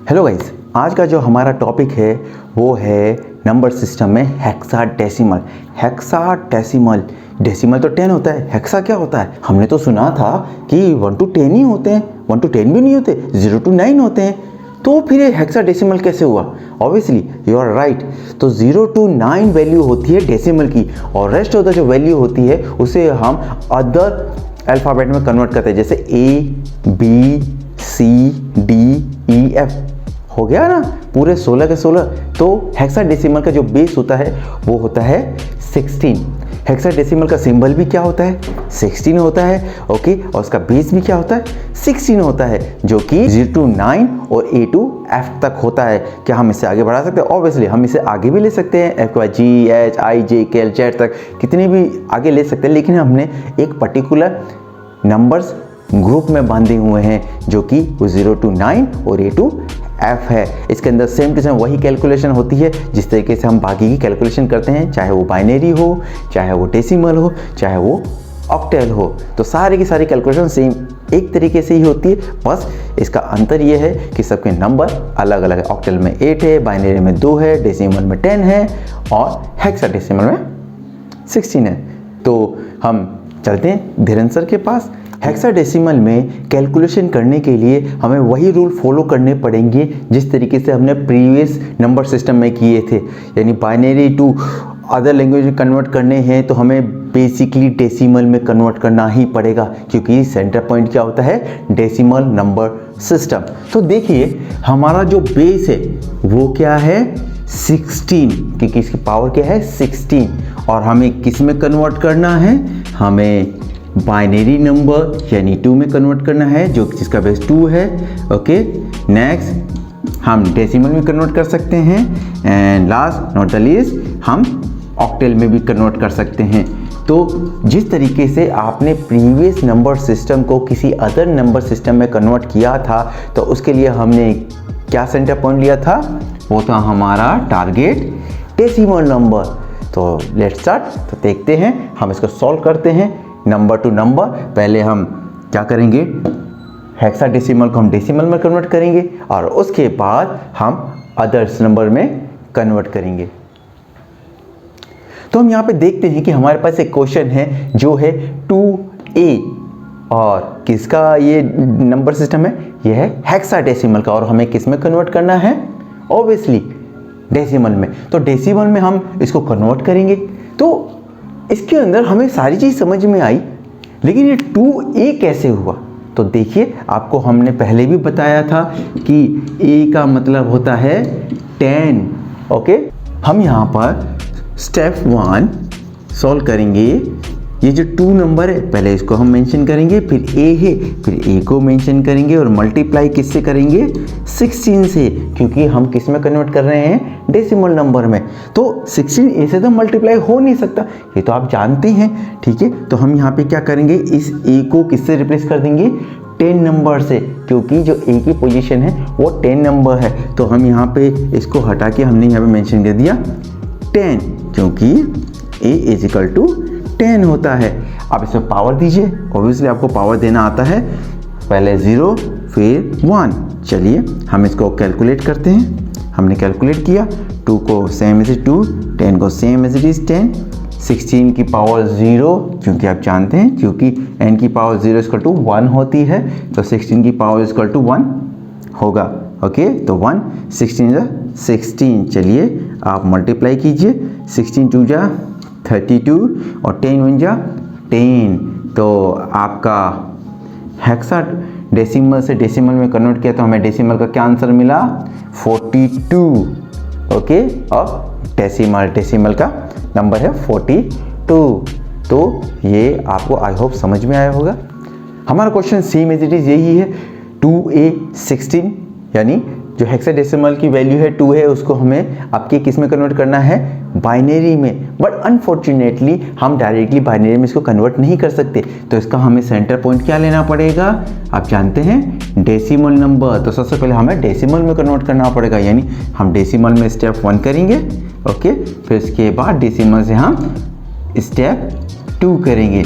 Hello guys, आज का जो हमारा टॉपिक है वो है नंबर सिस्टम में हेक्साडेसिमल। हेक्साडेसिमल, डेसिमल तो 10 होता है, हेक्सा क्या होता है? हमने तो सुना था कि 1 to 10 ही होते हैं, 1 to 10 भी नहीं होते, 0 to 9 होते हैं। तो फिर ये हेक्साडेसिमल कैसे हुआ? Obviously you are right. तो 0 to 9 वैल्यू होती है डेसिमल की, और रेस्ट ऑफ द जो वैल्यू होती है उसे हम अदर अल्फ़ाबेट में कन्वर्ट करते हैं, जैसे A, B, C, D, E, F। हो गया ना, पूरे 16 के 16। तो हेक्साडेसिमल का जो बेस होता है वो होता है 16। हेक्साडेसिमल का सिंबल भी क्या होता है? 16 होता है। ओके, और उसका बेस भी क्या होता है? 16 होता है, जो कि 0 to 9 और A to F तक होता है। क्या हम इससे आगे बढ़ा सकते हैं? ऑब्वियसली हम इसे आगे भी ले सकते हैं, F Y G H I J K L Z तक कितने भी आगे ले सकते हैं, लेकिन हमने एक पर्टिकुलर नंबर्स ग्रुप में बांधे हुए हैं, जो कि 0 to 9 और A to F है। इसके अंदर सेम टू सेम वही कैलकुलेशन होती है जिस तरीके से हम बाकी की कैलकुलेशन करते हैं, चाहे वो बाइनरी हो, चाहे वो डेसिमल हो, चाहे वो ऑक्टल हो। तो सारी की सारी कैलकुलेशन सेम एक तरीके से ही होती है, बस इसका अंतर ये है कि सबके नंबर अलग अलग है। ऑक्टल में 8 है, बाइनरी में 2 है, डेसिमल में 10 है और हेक्साडेसिमल में 16 है। तो हम चलते हैं धीरेन्द्र सर के पास। हेक्साडेसिमल में कैलकुलेशन करने के लिए हमें वही रूल फॉलो करने पड़ेंगे जिस तरीके से हमने प्रीवियस नंबर सिस्टम में किए थे, यानी बाइनरी टू अदर लैंग्वेज में कन्वर्ट करने हैं तो हमें बेसिकली डेसिमल में कन्वर्ट करना ही पड़ेगा, क्योंकि सेंटर पॉइंट क्या होता है? Decimal number system. तो देखिए हमारा जो बेस है वो क्या है? 16, क्योंकि इसकी पावर क्या है? 16। और हमें किस में कन्वर्ट करना है? हमें बाइनरी नंबर यानी 2 में कन्वर्ट करना है, जो जिसका बेस 2 है। ओके, नेक्स्ट हम डेसिमल में कन्वर्ट कर सकते हैं, and last not the least हम ऑक्टल में भी कन्वर्ट कर सकते हैं। तो जिस तरीके से आपने प्रीवियस नंबर सिस्टम को किसी अदर नंबर सिस्टम में कन्वर्ट किया था, तो उसके लिए हमने क्या सेंटर पॉइंट लिया था? वो था हमारा टारगेट डेसिमल नंबर। तो लेट्स स्टार्ट। तो देखते हैं, हम इसको सॉल्व करते हैं नंबर टू नंबर। पहले हम क्या करेंगे? हेक्साडेसिमल को हम डेसिमल में कन्वर्ट करेंगे और उसके बाद हम अदर्स नंबर में कन्वर्ट करेंगे। तो हम यहाँ पे देखते हैं कि हमारे पास एक क्वेश्चन है जो है 2A, और किसका ये नंबर सिस्टम है? ये है हेक्साडेसिमल का, और हमें किस में कन्वर्ट करना है? ऑब्वियसली डेसिमल में। तो डेसिमल में हम इसको कन्वर्ट करेंगे। तो इसके अंदर हमें सारी चीज़ समझ में आई, लेकिन ये 2A कैसे हुआ? तो देखिए, आपको हमने पहले भी बताया था कि A का मतलब होता है 10। ओके, हम यहाँ पर स्टेप 1 सॉल्व करेंगे। ये जो 2 नंबर है, पहले इसको हम मेंशन करेंगे, फिर A है, फिर A को मेंशन करेंगे और मल्टीप्लाई किससे करेंगे? 16 से, क्योंकि हम किस में कन्वर्ट कर रहे हैं? डेसिमल नंबर में। तो 16 A से तो मल्टीप्लाई हो नहीं सकता, ये तो आप जानते हैं। ठीक है, तो हम यहाँ पे क्या करेंगे? इस A को किससे रिप्लेस कर देंगे? 10 नंबर से, क्योंकि जो A की पोजीशन है वो 10 नंबर है। तो हम यहाँ पे इसको हटा के हमने यहाँ पे मेंशन कर दिया 10, क्योंकि A इज इक्वल टू 10 होता है। आप इसमें पावर दीजिए, ऑब्वियसली आपको पावर देना आता है। पहले 0 फिर 1। चलिए हम इसको कैलकुलेट करते हैं। हमने कैलकुलेट किया, 2 को सेम एज इट 2, 10 को सेम एज इट इज 10, 16 की पावर 0, क्योंकि आप जानते हैं क्योंकि n की पावर 0 इक्वल टू 1 होती है, तो 16 की पावर इक्वल टू 1 होगा। ओके, तो 1 16 चलिए आप मल्टीप्लाई कीजिए, 16 2 जा 32 और 10 1 जा 10। तो आपका हेक्साडेसिमल से डेसिमल में कन्वर्ट किया तो हमें डेसिमल का क्या आंसर मिला? 42। ओके, और डेसिमल का नंबर है 42। तो ये आपको आई होप समझ में आया होगा। हमारा question same as it is यही है, 2A 16, यानी जो हेक्साडेसिमल की वैल्यू है 2 है, उसको हमें आपके किस में कन्वर्ट करना है? बाइनरी में। बट अनफॉर्चुनेटली हम डायरेक्टली बाइनरी में इसको कन्वर्ट नहीं कर सकते, तो इसका हमें सेंटर पॉइंट क्या लेना पड़ेगा? आप जानते हैं डेसिमल नंबर। तो सबसे पहले हमें डेसिमल में कन्वर्ट करना पड़ेगा, यानी हम डेसिमल में स्टेप 1 करेंगे। ओके, फिर इसके बाद डेसिमल से हम स्टेप 2 करेंगे,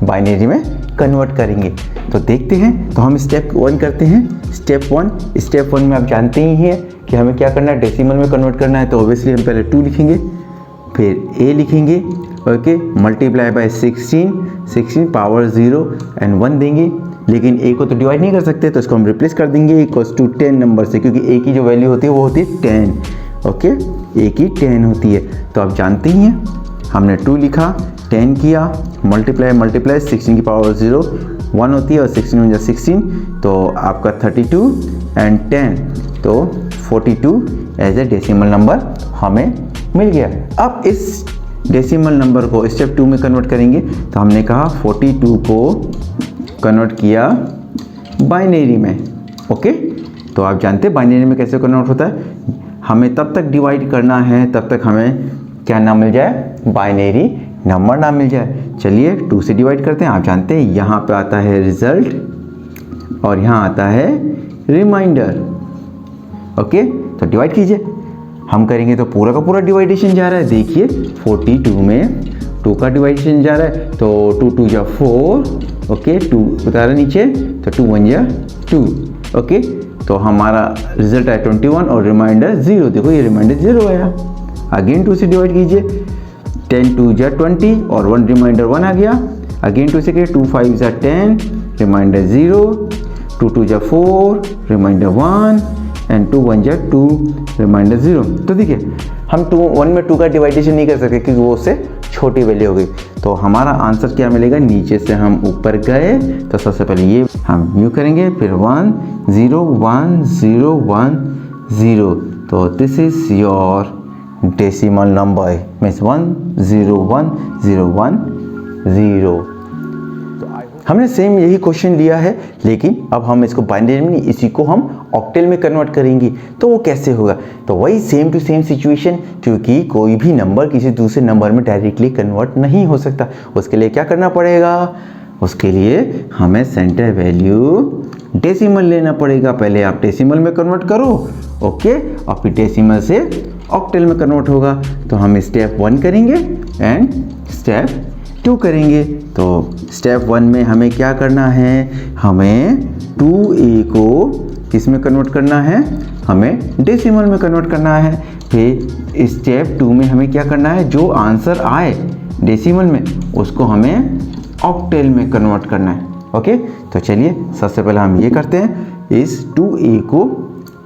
बाइनरी में कन्वर्ट करेंगे। तो देखते हैं। तो हम स्टेप 1 करते हैं। स्टेप 1 में आप जानते ही हैं कि हमें क्या करना है, डेसिमल में कन्वर्ट करना है। तो ऑब्वियसली हम पहले 2 लिखेंगे, फिर a लिखेंगे, okay, multiply by 16 power 0 and 1 देंगे। लेकिन a को तो डिवाइड नहीं कर सकते, तो इसको हम रिप्लेस कर देंगे इक्वल्स टू 10 नंबर से, क्योंकि a की जो वैल्यू होती है वो होती है 10, ओके, a की 10 होती है। तो आप जानते ही हैं, हमने 2 लिखा, 10 किया, मल्टीप्लाई 16 की पावर 0 1 होती है, और 16 में 16, तो आपका 32 एंड 10, तो 42 एज ए डेसिमल नंबर हमें मिल गया। अब इस डेसिमल नंबर को स्टेप 2 में कन्वर्ट करेंगे। तो हमने कहा 42 को कन्वर्ट किया बाइनरी में, ओके। तो आप जानते हैं बाइनरी में कैसे कन्वर्ट होता है, हमें तब तक डिवाइड करना है तब तक हमें क्या ना मिल जाए, बाइनरी नंबर ना मिल जाए। चलिए 2 से डिवाइड करते हैं। आप जानते हैं यहाँ पे आता है रिजल्ट और यहाँ आता है रिमाइंडर, ओके। तो डिवाइड कीजिए, हम करेंगे तो पूरा का पूरा डिवाइडेशन जा रहा है। देखिए 42 में 2 का डिवाइडेशन जा रहा है, तो 2 2 जा 4, ओके, 2 उतारा नीचे, तो 2 1 जा 2, ओके। तो हमारा रिजल्ट है 21 और रिमाइंडर 0। देखो ये रिमाइंडर 0 आया। अगेन 2 से डिवाइड कीजिए, 10 2 जा 20 और 1 रिमाइंडर 1 आ गया। अगेन 2 से करिए, 2 5 जा 10, रिमाइंडर 0, 2 2 जा 4, रिमाइंडर 1 एंड 2 1 जा 2, रिमाइंडर 0। तो देखिए हम 1 में 2 का डिवाइडेशन नहीं कर सकते क्योंकि वो उससे छोटी वैल्यू हो गई। तो हमारा आंसर क्या मिलेगा, नीचे से हम ऊपर गए तो सबसे पहले ये हम यूँ करेंगे, फिर 1 0 1 0 1 0। तो this is your decimal number, means 1 0 1 0 1 0। हमने सेम यही क्वेश्चन लिया है, लेकिन अब हम इसको बाइनरी में नहीं, इसी को हम ऑक्टेल में कन्वर्ट करेंगे। तो वो कैसे होगा, तो वही सेम टू सेम सिचुएशन, क्योंकि कोई भी नंबर किसी दूसरे नंबर में डायरेक्टली कन्वर्ट नहीं हो सकता। उसके लिए क्या करना पड़ेगा, उसके लिए हमें सेंटर वैल्यू डेसिमल लेना पड़ेगा। पहले आप डेसिमल में कन्वर्ट करो, ओके, और फिर डेसिमल से ऑक्टेल में कन्वर्ट होगा। तो हम स्टेप 1 करेंगे एंड स्टेप 2 करेंगे। तो स्टेप 1 में हमें क्या करना है, हमें 2a को किस में कन्वर्ट करना है, हमें डेसिमल में कन्वर्ट करना है। फिर स्टेप 2 में हमें क्या करना है, जो आंसर आए डेसिमल में उसको हमें ऑक्टेल में कन्वर्ट करना है, ओके। तो चलिए सबसे पहले हम ये करते हैं, इस 2a को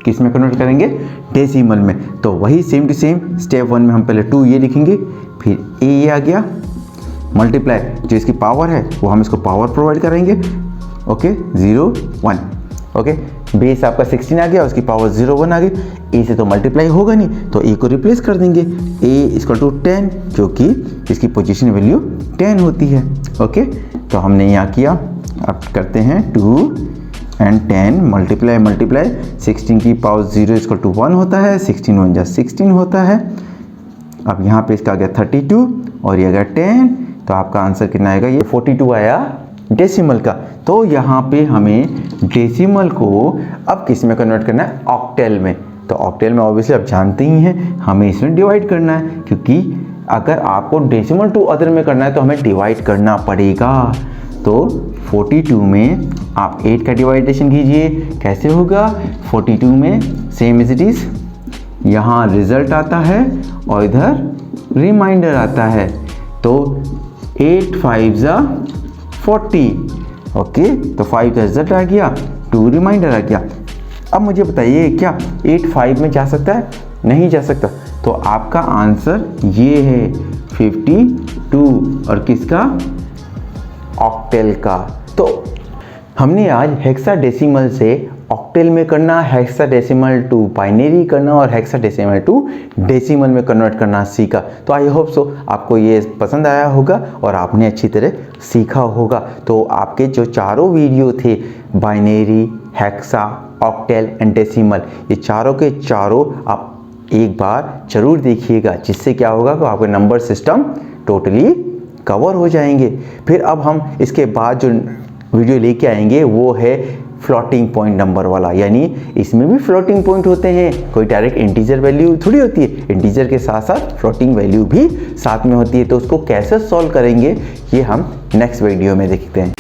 किस में कन्वर्ट करेंगे, डेसिमल में। तो वही सेम टू सेम स्टेप 1 में हम पहले 2 ये लिखेंगे, फिर a ये आ गया, मल्टीप्लाई जो इसकी पावर है वो हम इसको पावर प्रोवाइड करेंगे, ओके, 0 1, ओके। बेस आपका 16 आ गया, उसकी पावर 0 1 आ गई। a से तो मल्टीप्लाई होगा नहीं, तो a को रिप्लेस कर देंगे, a इक्वल टू 10, जो कि इसकी पोजीशन वैल्यू 10 होती है, ओके। तो हमने यहाँ किया, अब करते हैं 2 एंड 10 मल्टीप्लाई 16 की पावर 0 इक्वल टू 1 होता है, 16 1 जा 16 होता है। अब यहाँ पे इसका आ गया 32 और ये आ गया 10, तो आपका आंसर कितना आएगा, ये 42 आया डेसिमल का। तो यहाँ पे हमें डेसिमल को अब किस में कन्वर्ट करना है, ऑक्टेल में। तो ऑक्टेल में ऑब्वियसली आप जानते ही हैं हमें इसमें डिवाइड करना है, क्योंकि अगर आपको डेसिमल टू अदर में करना है तो हमें डिवाइड करना पड़ेगा। तो 42 में आप 8 का डिवाइडेशन कीजिए, कैसे होगा, 42 में सेम एज इट इज, यहाँ रिजल्ट आता है और इधर रिमाइंडर आता है। तो 8 5 जा 40, ओके। तो 5 का रिजल्ट आ गया, 2 रिमाइंडर आ गया। अब मुझे बताइए क्या 8 5 में जा सकता है, नहीं जा सकता। तो आपका आंसर ये है 52, और किसका, ऑक्टेल का। तो हमने आज हेक्साडेसिमल से ऑक्टेल में करना, हेक्साडेसिमल टू बाइनरी करना और हेक्साडेसिमल टू डेसिमल में कन्वर्ट करना सीखा। तो आई होप सो आपको ये पसंद आया होगा और आपने अच्छी तरह सीखा होगा। तो आपके जो चारों वीडियो थे, binary, hexa, octal and decimal, ये चारों के चारों आप एक बार जरूर देखिएगा, जिससे क्या होगा कि आपके नंबर सिस्टम टोटली कवर हो जाएंगे। फिर अब हम इसके बाद जो वीडियो लेके आएंगे वो है फ्लोटिंग पॉइंट नंबर वाला, यानी इसमें भी फ्लोटिंग पॉइंट होते हैं, कोई डायरेक्ट इंटीजर वैल्यू थोड़ी होती है, इंटीजर के साथ साथ फ्लोटिंग वैल्यू भी साथ में होती है। तो उसको कैसे सॉल्व करेंगे ये हम नेक्स्ट वीडियो में देखते हैं।